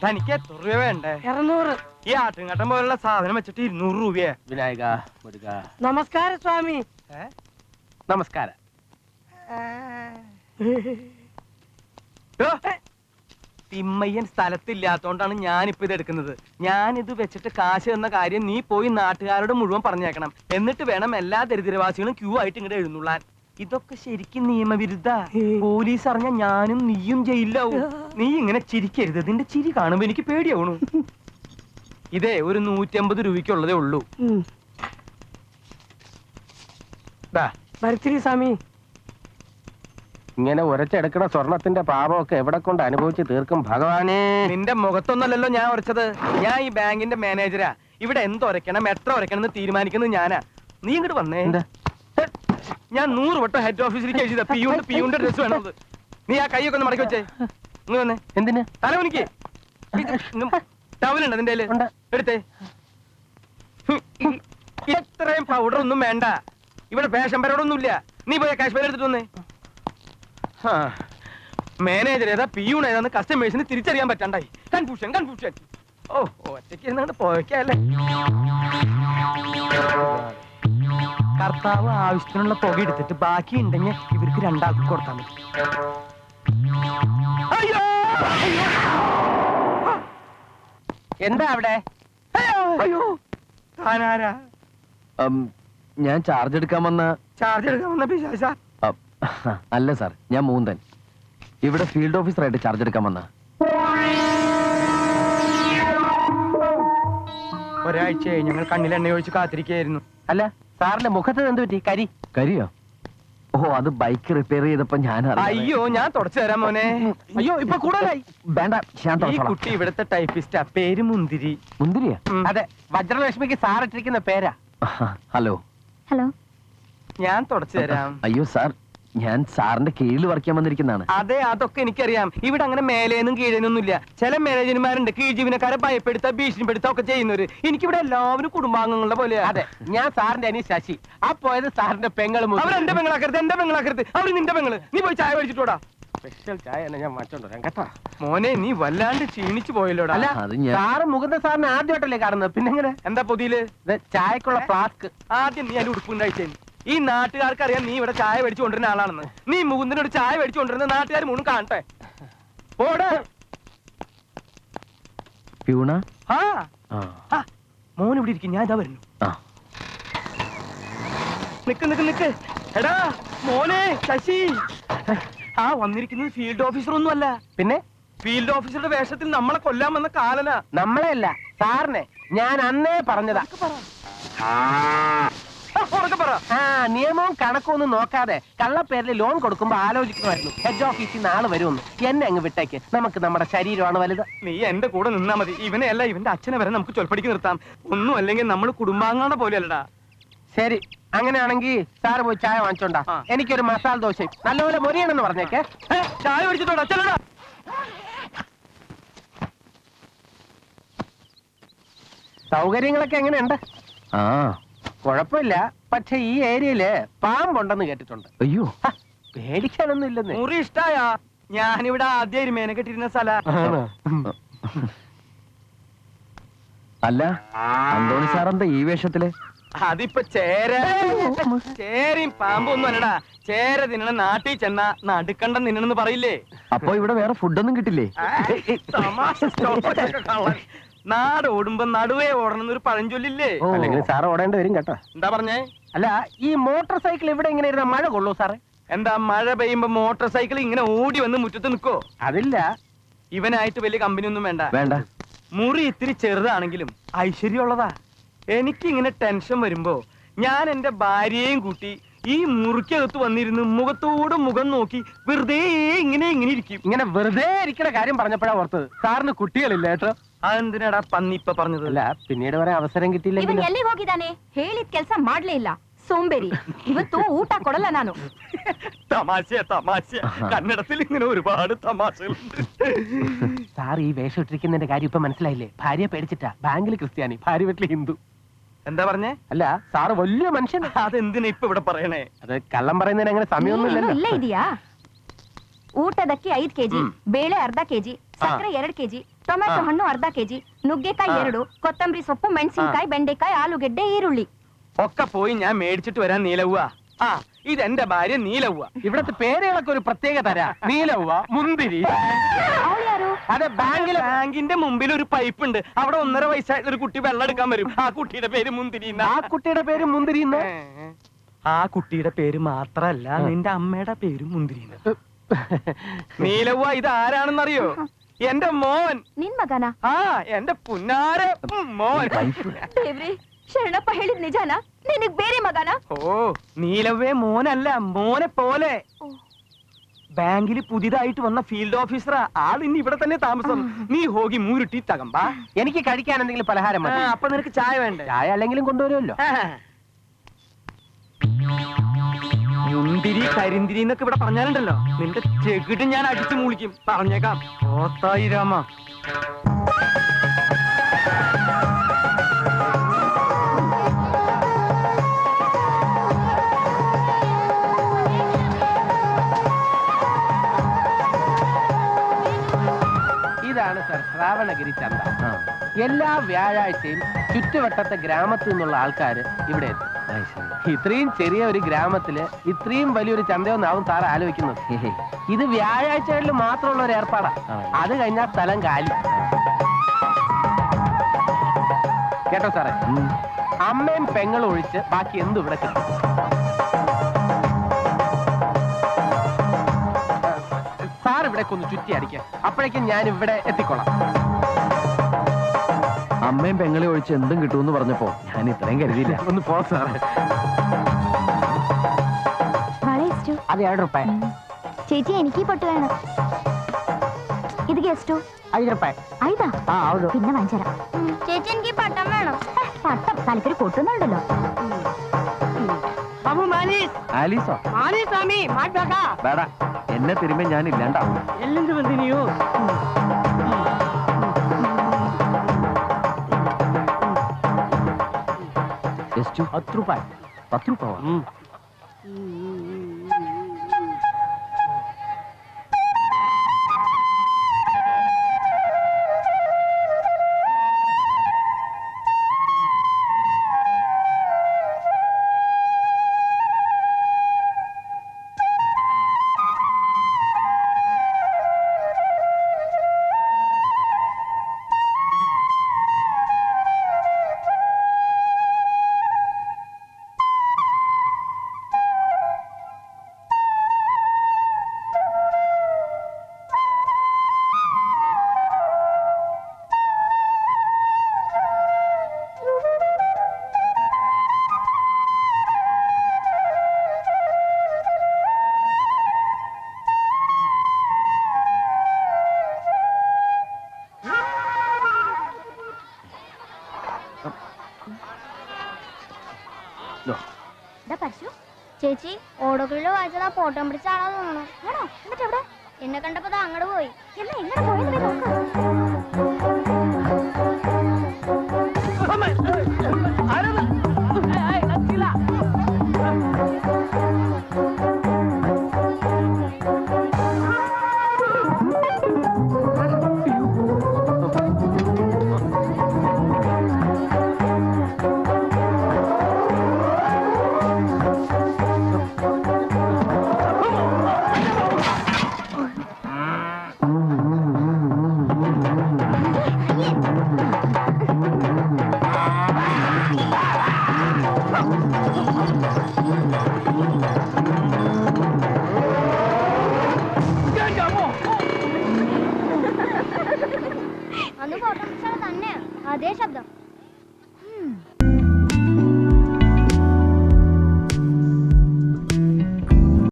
തനിക്ക് എത്ര രൂപ വേണ്ടേ? 200. ഈ ആട്ടുംകട്ടം പോലുള്ള സാധനം വെച്ചിട്ട് 200 രൂപയാ. വിനായക നമസ്കാരം സ്വാമി. നമസ്കാരം. തിമ്മയ്യൻ സ്ഥലത്തില്ലാത്തോണ്ടാണ് ഞാനിപ്പോ ഇത് എടുക്കുന്നത്. ഞാനിത് വെച്ചിട്ട് കാശ് എന്ന കാര്യം നീ പോയി നാട്ടുകാരോട് മുഴുവൻ പറഞ്ഞേക്കണം. എന്നിട്ട് വേണം എല്ലാ ദരിദ്രവാസികളും ക്യൂ ആയിട്ട് ഇങ്ങോട്ട് എഴുന്നള്ളാൻ. ഇതൊക്കെ ശരിക്കും നിയമവിരുദ്ധ. പോലീസ് അറിഞ്ഞ ഞാനും നീയും ജയിലാവും. നീ ഇങ്ങനെ ചിരിക്കരുത്. നിന്റെ ചിരി കാണുമ്പോ എനിക്ക് പേടിയാവണു. ഇതേ ഒരു 150 രൂപയ്ക്കുള്ളതേ ഉള്ളൂ. ഭരത്തിരി സ്വാമി. ഇങ്ങനെ ഉരച്ചെടുക്കണ സ്വർണത്തിന്റെ പാപമൊക്കെ എവിടെ കൊണ്ട് അനുഭവിച്ച് തീർക്കും ഭഗവാനെ. നിന്റെ മുഖത്തൊന്നല്ലല്ലോ ഞാൻ ഉരച്ചത്. ഞാൻ ഈ ബാങ്കിന്റെ മാനേജരാ. ഇവിടെ എന്തൊരക്കണം എത്ര ഉരക്കണം എന്ന് തീരുമാനിക്കുന്നത് ഞാനാ. നീ ഇങ്ങോട്ട് വന്നേ. ഞാൻ 100 വട്ടം ഹെഡ് ഓഫീസിലേക്ക് എഴുതിയതാ പിയൂന്റെ ഡ്രസ് വേണത്. നീ ആ കൈയൊക്കെ ഒന്ന് മടക്കി വെച്ചേ. ഇങ്ങ് വന്നേ. എന്തിന്? തലവനിക്ക് ടവലുണ്ട് നിന്റെ എടുത്തേ. എത്രയും പൗഡർ ഒന്നും വേണ്ട. ഇവിടെ ഫാഷൻ പരോടൊന്നുമില്ല. നീ പോയ കാശ്മീർ എടുത്തിട്ട് വന്നേ. മാനേജർ ഏതാ പിയൂൺ ഏതാന്ന് കസ്റ്റമേഴ്സിന് തിരിച്ചറിയാൻ പറ്റാണ്ടായി. കൺഫ്യൂഷൻ. ഓ ഒറ്റയ്ക്ക് ഇരുന്നാണ്ട് പോയക്കല്ലേ. കർത്താവ് ആവശ്യത്തിനുള്ള പുക എടുത്തിട്ട് ബാക്കി ഉണ്ടെങ്കിൽ ഇവർക്ക് 2 ആൾക്ക് കൊടുത്താൽ മതി. എന്താ അവിടെ? അയ്യോ താനാരാ? ഞാൻ ചാർജ് എടുക്കാൻ വന്ന പിശാചാ? അല്ല സാർ, ഞാൻ മൂന്തൻ. ഇവിടെ ഫീൽഡ് ഓഫീസറായിട്ട് ചാർജ് എടുക്കാൻ വന്ന. ഒരാഴ്ചയായി ഞങ്ങൾ കണ്ണിൽ എണ്ണ ഒഴിച്ച് കാത്തിരിക്കുകയായിരുന്നു. അല്ല, സാറിന്റെ മുഖത്ത് എന്ത് പറ്റി? കരിയോ? ഓ, അത് ബൈക്ക് റിപ്പയർ ചെയ്തപ്പോ ഞാൻ. അയ്യോ, ഞാൻ തുടച്ചു തരാം മോനെ. അയ്യോ, ഇപ്പൊ കൂടുതലായി. വേണ്ട, ഈ കുട്ടി ഇവിടുത്തെ ടൈപ്പിസ്റ്റാ. പേര് മുന്തിരി. മുന്തിരിയാ? അതെ, വജ്രലക്ഷ്മിക്ക് സാറിട്ടിരിക്കുന്ന പേരാ. ഹലോ. ഞാൻ തുടച്ചു തരാം. അയ്യോ സാർ, ഞാൻ സാറിന്റെ കീഴിൽ വർക്ക് ചെയ്യാൻ വന്നിരിക്കുന്നതാണ്. അതെ, അതൊക്കെ എനിക്കറിയാം. ഇവിടെ അങ്ങനെ മേലേന്നും കീഴേനൊന്നുമില്ല. ചില മാനേജർമാരുണ്ട് കീഴ് ജീവനക്കാരെ ഭയപ്പെടുത്ത ഭീഷണിപ്പെടുത്ത ഒക്കെ ചെയ്യുന്നവര്. എനിക്കിവിടെ എല്ലാവരും കുടുംബാംഗങ്ങളുടെ പോലെയാ. അതെ, ഞാൻ സാറിന്റെ അനി ശശി. ആ പോയത് സാറിന്റെ പെങ്ങളും. അവരെന്റെ പെങ്ങളാക്കരുത്, എന്റെ പെങ്ങളാക്കരുത്. അവര് നിന്റെ പെങ്ങള്. നീ പോയി ചായ മേടിച്ചിട്ടോടാ. സ്പെഷ്യൽ ചായ ഞാൻ മാറ്റോണ്ടോ കേട്ടാ. മോനെ, നീ വല്ലാണ്ട് ക്ഷീണിച്ചു പോയല്ലോടാ. അല്ല, സാറ് മുകുന്ദ സാറിനെ ആദ്യമായിട്ടല്ലേ കാണുന്നത്? പിന്നെ എങ്ങനെ? എന്താ പൊതിയില്? ചായക്കുള്ള ഫ്ലാസ്ക്. ആദ്യം നീ അതിന്റെ ഉടുപ്പുണ്ടായിട്ടേ. ഈ നാട്ടുകാർക്ക് അറിയാം നീ ഇവിടെ ചായ മേടിച്ചു കൊണ്ടിരുന്ന ആളാണെന്ന്. നീ മുകുന്ദനോട് ചായ മേടിച്ചു കൊണ്ടിരുന്ന നാട്ടുകാർ മുഴുവൻ കാണട്ടെ. പോടെ പ്യൂണ. മോൻ ഇവിടെ ഇരിക്കും, ഞാൻ ഇതാ വരുന്നു. നിക്ക്. എടാ മോനെ ശശി. വന്നിരിക്കുന്നത് ഫീൽഡ് ഓഫീസർ ഒന്നും അല്ല. പിന്നെ ഫീൽഡ് ഓഫീസറുടെ വേഷത്തിൽ നമ്മളെ കൊല്ലാൻ വന്ന കാലനാ. നമ്മളെയല്ല, സാറിനെ. ഞാൻ അന്നേ പറഞ്ഞതാ. നിയമവും കണക്കൊന്നും നോക്കാതെ കള്ളപ്പേരിൽ ലോൺ കൊടുക്കുമ്പോ ആലോചിക്കുമായിരുന്നു ഹെഡ് ഓഫീസിൽ നാളെ വരുമെന്ന്. എന്നെ അങ്ങ് വിട്ടേക്ക്. നമുക്ക് നമ്മുടെ ശരീരമാണ് വലുത്. നീ എന്റെ കൂടെ നിന്നാ മതി. ഇവനെ അല്ല, ഇവന്റെ അച്ഛനെ വരെ നമുക്ക് ചൊൽപ്പടിക്ക് നിർത്താം. ഒന്നും അല്ലെങ്കിൽ നമ്മൾ കുടുംബാംഗങ്ങളുടെ പോലെയല്ലടാ. ശരി, അങ്ങനെയാണെങ്കിൽ സാറ് പോയി ചായ വാങ്ങിച്ചോണ്ടാ. എനിക്കൊരു മസാല ദോശ നല്ലപോലെ മൊരിയണമെന്ന് പറഞ്ഞേക്കെ. ചായ മേടിച്ചിട്ടോടാ, ചെല്ലടാ. സൗകര്യങ്ങളൊക്കെ എങ്ങനെയുണ്ട്? കുഴപ്പമില്ല. പക്ഷെ ഈ ഏരിയയില് പാമ്പുണ്ടെന്ന് കേട്ടിട്ടുണ്ട്. അയ്യോ, പേടിക്കാനൊന്നും ഇല്ലെന്ന്. മുറി ഇഷ്ടായ? ഞാനിവിടെ ആദ്യം മേനെ കെട്ടിരുന്ന സ്ഥല. അല്ല, അന്തോണി സാറെന്താ ഈ വേഷത്തില്? അതിപ്പോ ചേരയും പാമ്പൊന്നും അല്ലടാ. ചേര തിന്നണ നാട്ടിൽ ചെന്ന നടുക്കണ്ടം തിന്നണെന്ന് പറയില്ലേ? അപ്പൊ ഇവിടെ വേറെ ഫുഡൊന്നും കിട്ടില്ലേ? നാട് ഓടുമ്പോ നടുവേ ഓടണമെന്നൊരു പഴഞ്ചൊല്ലില്ലേ? അല്ലെങ്കിൽ സാറ് ഓടേണ്ടി വരും കേട്ടോ. എന്താ പറഞ്ഞേ? അല്ല, ഈ മോട്ടോർ സൈക്കിൾ ഇവിടെ ഇങ്ങനെ ഇരുന്ന മഴ കൊള്ളൂ സാറേ? എന്താ മഴ പെയ്യുമ്പോ മോട്ടോർ സൈക്കിൾ ഇങ്ങനെ ഓടി വന്ന് മുറ്റത്ത് നിൽക്കോ? അതില്ല, ഇവനായിട്ട് വലിയ കമ്പനി ഒന്നും വേണ്ട. മുറി ഇത്തിരി ചെറുതാണെങ്കിലും ഐശ്വര്യമുള്ളതാ. എനിക്കിങ്ങനെ ടെൻഷൻ വരുമ്പോ ഞാൻ എന്റെ ഭാര്യയെയും കൂട്ടി ഈ മുറിക്കകത്ത് വന്നിരുന്ന് മുഖത്തോട് മുഖം നോക്കി വെറുതെ ഇങ്ങനെ ഇരിക്കും. ഇങ്ങനെ വെറുതെ ഇരിക്കുന്ന കാര്യം പറഞ്ഞപ്പോഴാ ഓർത്തത് സാറിന് കുട്ടികളില്ല കേട്ടോ. ಅದಂದಿನಡ ಪನ್ನಿಪ್ಪ പറഞ്ഞದಲ್ಲ ಪಿನ್ನೀಡು ವರೆ ಅವಸರ ಗಿಟ್ಟಿಲ್ಲ ಇವನು ಎಲ್ಲಿಗೆ ಹೋಗಿದ್ದಾನೆ ಹೇಳಿದ ಕೆಲಸ ಮಾಡ್ಲೇ ಇಲ್ಲ ಸೋಂಬೇರಿ ಇವತ್ತು ಊಟ ಕೊಡಲ್ಲ ನಾನು തമാശ കന്നഡത്തിൽ ഇങ്ങനെ ഒരുപാട് തമാശകളുണ്ട് സാർ ഈ വേഷം ഇട്ടിരിക്കുന്നതിന്റെ കാര്യം ഇപ്പൊ മനസ്സിലായില്ലേ ഭാര്യ പേടിച്ചിട്ടാ ബാങ്കിൽ ക്രിസ്ത്യാനി ഭാര്യ വീട്ടിൽ ഹിന്ദു എന്താ പറഞ്ഞേ അല്ല സാറ് വലിയ മനുഷ്യൻ അതെന്തിനാ ഇപ്പൊ ഇവിടെ പറയണേ അത് കള്ളം പറയുന്നതിന് അങ്ങനെ സമയമൊന്നുമില്ലല്ലോ ഇല്ല ഇതിയാ ಊಟದಕ್ಕಿ 5 ಕೆಜಿ, ಬೇಳೆ ಅರ್ಧ ಕೆಜಿ, ಸಕ್ಕರೆ 2 ಕೆಜಿ, ಟೊಮೆಟೊ ಹಣ್ಣು ಅರ್ಧ ಕೆಜಿ, ನುಗ್ಗೆಕಾಯಿ 2, ಕೊತ್ತಂಬರಿ ಸೊಪ್ಪು, ಮೆಣಸಿನಕಾಯಿ, ಬೆಂಡೆಕಾಯಿ, ಆಲೂಗೆಡ್ಡೆ, ಈರುಳ್ಳಿ. ഒക്കെ പോയി ഞാൻ മേടിച്ചിട്ട് വരാൻ നീലവ്വ. ആ ഇതെന്റെ ഭാര്യ നീലവ്വ. ഇവിടത്തെ പേരുകളൊക്കെ ഒരു പ്രത്യേക തരാ. നീലവ്വ, മുന്തിരി. ಅವಳು ಯಾರು? അതെ, ബാങ്കിന്റെ മുമ്പിൽ ഒരു പൈപ്പ് ഉണ്ട്. അവിടെ 1.5 വയസ്സായിട്ടുള്ള ഒരു കുട്ടി വെള്ളം എടുക്കാൻ വരും. ആ കുട്ടിയുടെ പേര് മുന്തിരി. ആ കുട്ടിയുടെ പേര് മുന്തിരി. ആ കുട്ടിയുടെ പേര് മാത്രല്ല, നിന്റെ അമ്മയുടെ പേര് മുന്തിരി. നീലവ്വ, ഇത് ആരാണെന്നറിയോ? എന്റെ മോൻ. ನಿನ್ ಮಗನ? ആ എന്റെ പുന്നാര മോൻ. ದೇವ್ರಿ, ಶರಣಪ್ಪ ಹೇಳಿದ್ ನಿಜಾನ? ನಿನಗ್ ಬೇರೆ ಮಗನ? ഓ, നീലവ്വേ മോനല്ല, മോനെ പോലെ. ബാങ്കിൽ പുതിയതായിട്ട് വന്ന ഫീൽഡ് ഓഫീസറാ. ആൾ ഇനി ഇവിടെ തന്നെ താമസം. നീ ഹോഗി മൂരുട്ടി തകമ്പാ. എനിക്ക് കഴിക്കാൻ എന്തെങ്കിലും പലഹാരം മതി. അപ്പൊ നിനക്ക് ചായ വേണ്ടേ? ചായ അല്ലെങ്കിലും കൊണ്ടുവരുമല്ലോ. മുന്തിരി കരിന്തിരി എന്നൊക്കെ ഇവിടെ പറഞ്ഞാലുണ്ടല്ലോ, നിന്റെ ചെകിട് ഞാൻ അടിച്ചു മൂളിക്കും. പറഞ്ഞേക്കാം. ഓത്തായി രാമ. ഇതാണ് സർ ശ്രാവണഗിരി ചന്ത. എല്ലാ വ്യാഴാഴ്ചയും ചുറ്റുവട്ടത്തെ ഗ്രാമത്തിൽ നിന്നുള്ള ആൾക്കാർ ഇവിടെ എത്തും. ഇത്രയും ചെറിയ ഒരു ഗ്രാമത്തില് ഇത്രയും വലിയൊരു ചന്തയൊന്നാവും സാർ ആലോചിക്കുന്നത്. ഇത് വ്യാഴാഴ്ചകളിൽ മാത്രമുള്ള ഒരു ഏർപ്പാടാ. അത് കഴിഞ്ഞാൽ സ്ഥലം കാലി. കേട്ടോ സാറേ, അമ്മയും പെങ്ങളും ഒഴിച്ച് ബാക്കി എന്തും ഇവിടെ കിട്ടും. സാർ ഇവിടെ ഒന്ന് ചുറ്റി അടിക്കാം. അപ്പോഴേക്കും ഞാൻ ഇവിടെ എത്തിക്കൊള്ളാം. അമ്മയും പെങ്ങളെ ഒഴിച്ച് എന്തും കിട്ടുമെന്ന് പറഞ്ഞപ്പോ ഞാൻ ഇത്രയും കരുതിയില്ല. ഒന്ന് പോ സാറേ. വള ಎಷ್ಟು? അത് 2 രൂപ. ചേച്ചി, എനിക്ക് ഈ പൊട്ട് വേണം. ഇത് ಎಷ್ಟು? 5 രൂപ. 5? ആ, ಹೌದು. പിന്നെ വാങ്ങിച്ചരാം. ചേച്ചി, എനിക്ക് പട്ടം വേണം. പട്ടം തലക്കൊരു പൊട്ടുന്നുണ്ടല്ലോ. ಬಾಬು ಮಾಲೀಸ್, ആലീസോ? ಮಾಲೀಸ್ ಸ್ವಾಮಿ ಮಾಡ್ಬೇಕಾ? വേട, എന്നെ തിരുമ്പോ ഞാൻ ഇല്ലാണ്ടാവും. ಎಲ್ಲಿಂದ ಬಂದಿ ನೀವು? ಎಷ್ಟು? 10 രൂപ. 10 രൂപ. ചേച്ചി, ഓടോകളിൽ വായിച്ചത് ആ ഫോട്ടോ പിടിച്ചാണോ തോന്നുന്നു. ആണോ? എന്നിട്ട് എവിടെ? എന്നെ കണ്ടപ്പോ അങ്ങോട്ട് പോയി. എന്നാ എങ്ങനെ പോയെന്ന് നോക്ക്. അന്ന് ഫോട്ടോ പിടിച്ചാൽ തന്നെ അതേ ശബ്ദം.